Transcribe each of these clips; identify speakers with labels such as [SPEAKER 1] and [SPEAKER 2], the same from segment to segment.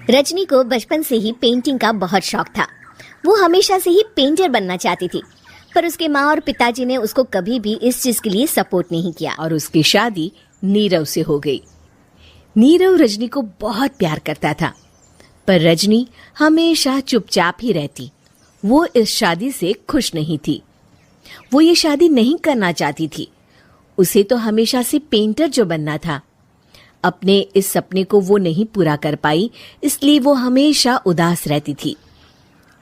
[SPEAKER 1] रजनी को बचपन से ही पेंटिंग का बहुत शौक था। वो हमेशा से ही पेंटर बनना चाहती थी, पर उसके माँ और पिताजी ने उसको कभी भी इस चीज के लिए सपोर्ट नहीं किया
[SPEAKER 2] और उसकी शादी नीरव से हो गई। नीरव रजनी को बहुत प्यार करता था, पर रजनी हमेशा चुपचाप ही रहती। वो इस शादी से खुश नहीं थी। वो ये शादी नहीं करना चाहती थी। उसे तो हमेशा से पेंटर जो बनना था। अपने इस सपने को वो नहीं पूरा कर पाई, इसलिए वो हमेशा उदास रहती थी।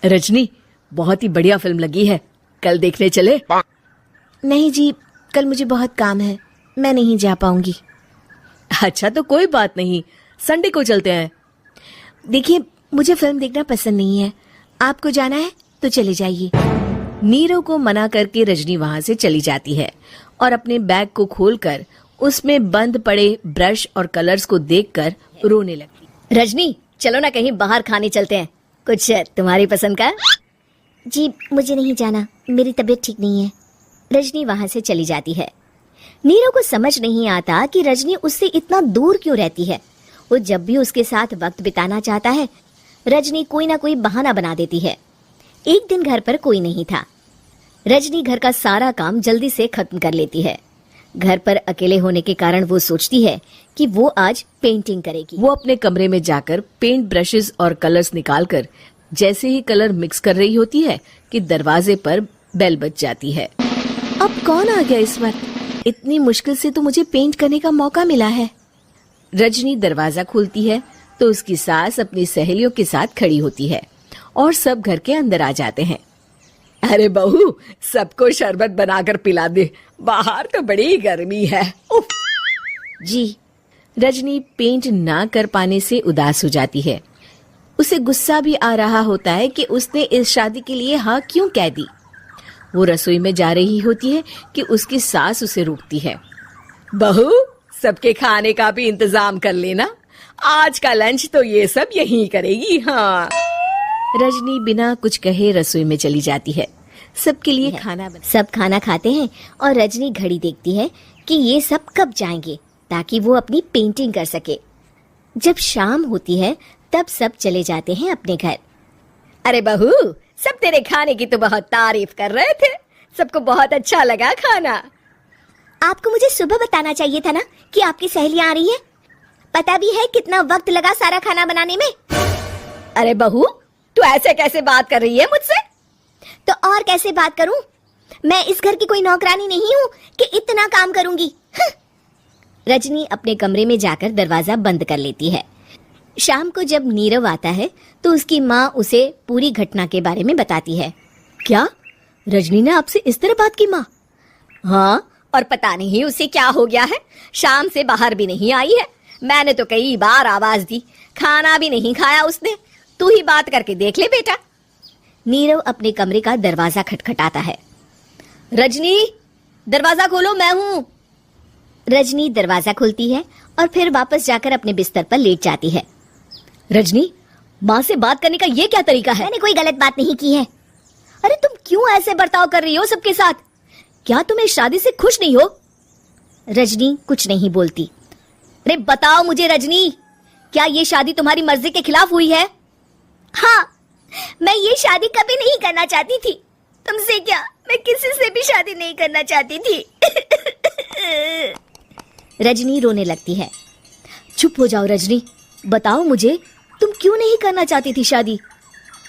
[SPEAKER 2] रजनी, बहुत ही बढ़िया फिल्म लगी है, कल देखने चले?
[SPEAKER 1] नहीं जी, कल मुझे बहुत काम है, मैं नहीं जा पाऊंगी।
[SPEAKER 2] अच्छा तो कोई बात नहीं, संडे को चलते हैं।
[SPEAKER 1] देखिए, मुझे फिल्म देखना पसंद नहीं है। आपको जाना है तो चले जाइए।
[SPEAKER 2] नीरव को मना करके रजनी वहां से चली जाती है और अपने बैग को खोलकर उसमें बंद पड़े ब्रश और कलर्स को देखकर रोने लगती।
[SPEAKER 1] रजनी, चलो ना कहीं बाहर खाने चलते हैं, कुछ तुम्हारी पसंद का। जी मुझे नहीं जाना, मेरी तबीयत ठीक नहीं है। रजनी वहां से चली जाती है। नीरव को समझ नहीं आता कि रजनी उससे इतना दूर क्यों रहती है। वो जब भी उसके साथ वक्त बिताना चाहता है, रजनी कोई ना कोई बहाना बना देती है। एक दिन घर पर कोई नहीं था। रजनी घर का सारा काम जल्दी से खत्म कर लेती है। घर पर अकेले होने के कारण वो सोचती है कि वो आज पेंटिंग करेगी।
[SPEAKER 2] वो अपने कमरे में जाकर पेंट ब्रशेस और कलर्स निकालकर जैसे ही कलर मिक्स कर रही होती है कि दरवाजे पर बेल बज जाती है। अब कौन आ गया इस वक्त? इतनी मुश्किल से तो मुझे पेंट करने का मौका मिला है। रजनी दरवाजा खोलती है तो उसकी सास अपनी सहेलियों के साथ खड़ी होती है और सब घर के अंदर आ जाते हैं। अरे बहू, सबको शरबत बनाकर पिला दे, बाहर तो बड़ी गर्मी है। उफ।
[SPEAKER 1] जी।
[SPEAKER 2] रजनी पेंट ना कर पाने से उदास हो जाती है। उसे गुस्सा भी आ रहा होता है कि उसने इस शादी के लिए हाँ क्यों कह दी। वो रसोई में जा रही होती है कि उसकी सास उसे रोकती है। बहू, सबके खाने का भी इंतजाम कर लेना, आज का लंच तो ये सब यहीं करेगी। हाँ। रजनी बिना कुछ कहे रसोई में चली जाती है। सबके लिए खाना
[SPEAKER 1] सब खाना खाते हैं और रजनी घड़ी देखती है कि ये सब कब जाएंगे ताकि वो अपनी पेंटिंग कर सके। जब शाम होती है तब सब चले जाते हैं अपने घर।
[SPEAKER 2] अरे बहू, सब तेरे खाने की तो बहुत तारीफ कर रहे थे, सबको बहुत अच्छा लगा खाना।
[SPEAKER 1] आपको मुझे सुबह बताना चाहिए था ना कि आपकी सहेलियां आ रही है। पता भी है कितना वक्त लगा सारा खाना बनाने में।
[SPEAKER 2] अरे बहू, तू ऐसे कैसे बात कर रही है मुझसे?
[SPEAKER 1] तो और कैसे बात करूं? मैं इस घर की कोई नौकरानी नहीं हूं कि इतना काम करूंगी। रजनी अपने कमरे में जाकर दरवाजा बंद कर लेती है। शाम को जब नीरव आता है तो उसकी माँ उसे पूरी घटना के बारे में बताती है।
[SPEAKER 2] क्या? रजनी ने आपसे इस तरह बात की माँ? हाँ, और पता नहीं उसे क्या हो गया है, शाम से बाहर भी नहीं आई है। मैंने तो कई बार आवाज दी, खाना भी नहीं खाया उसने। तू ही बात करके देख ले बेटा।
[SPEAKER 1] नीरव अपने कमरे का दरवाजा खटखटाता है।
[SPEAKER 2] रजनी, दरवाजा खोलो, मैं हूँ।
[SPEAKER 1] रजनी दरवाजा खोलती है और फिर वापस जाकर अपने बिस्तर पर लेट जाती है।
[SPEAKER 2] रजनी, माँ से बात करने का ये क्या तरीका है?
[SPEAKER 1] मैंने कोई गलत बात नहीं की है।
[SPEAKER 2] अरे तुम क्यों ऐसे बर्ताव कर रही हो सबके साथ? क्या तुम इस शादी से खुश नहीं हो?
[SPEAKER 1] रजनी कुछ नहीं बोलती।
[SPEAKER 2] अरे बताओ मुझे रजनी, क्या ये शादी तुम्हारी मर्जी के खिलाफ हुई है?
[SPEAKER 1] हाँ, मैं ये शादी कभी नहीं करना चाहती थी। तुमसे क्या, मैं किसी से भी शादी नहीं करना चाहती थी। रजनी रोने लगती है।
[SPEAKER 2] चुप हो जाओ रजनी, बताओ मुझे, तुम क्यों नहीं करना चाहती थी शादी?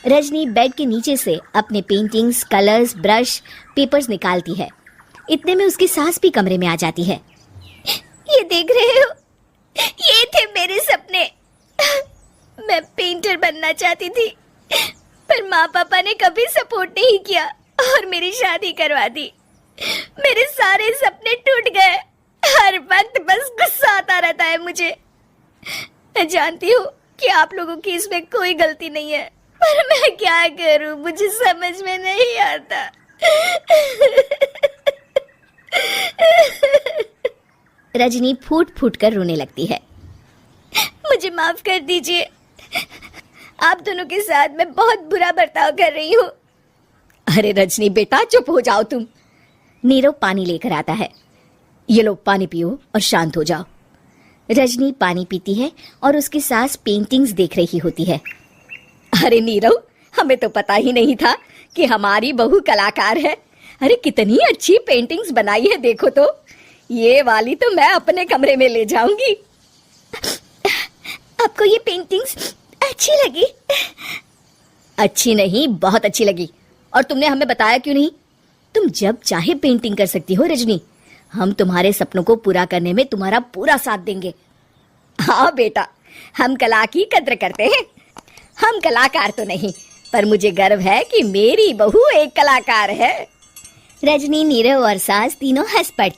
[SPEAKER 1] रजनी बेड के नीचे से अपने पेंटिंग्स, कलर्स, ब्रश, पेपर्स निकालती है। इतने में उसकी सास भी कमरे में आ जाती है। ये देख रहे हो, ये थे मेरे सपने। मैं पेंटर बनना चाहती थी, पर माँ पापा ने कभी सपोर्ट नहीं किया और मेरी शादी करवा दी। मेरे सारे सपने टूट गए। हर वक्त बस गुस्सा आता रहता है मुझे। मैं जानती हूँ कि आप लोगों की इसमें कोई गलती नहीं है, पर मैं क्या करूँ, मुझे समझ में नहीं आता। रजनी फूट फूट कर रोने लगती है। मुझे माफ कर दीजिए, आप दोनों के साथ मैं बहुत बुरा बर्ताव कर रही हूँ।
[SPEAKER 2] अरे रजनी बेटा, चुप हो जाओ तुम।
[SPEAKER 1] नीरव पानी लेकर आता है।
[SPEAKER 2] ये लो पानी पियो और शांत हो जाओ।
[SPEAKER 1] रजनी पानी पीती है और उसकी सास पेंटिंग्स देख रही होती है। अरे नीरव, हमें तो पता ही नहीं था कि हमारी बहू कलाकार है। अरे कितनी अच्छी पेंटिंग्स बनाई है, देखो तो। ये वाली तो मैं अपने कमरे में ले जाऊंगी। आपको ये पेंटिंग्स अच्छी लगी? अच्छी नहीं, बहुत अच्छी लगी। और तुमने हमें बताया क्यों नहीं? तुम जब चाहे पेंटिंग कर सकती हो रजनी। हम तुम्हारे सपनों को पूरा करने में तुम्हारा पूरा साथ देंगे। हाँ बेटा, हम कला की कद्र करते हैं। हम कलाकार तो नहीं, पर मुझे गर्व है कि मेरी बहू एक कलाकार है। रजनी, नीरव और सास तीनों हंस पड़ते।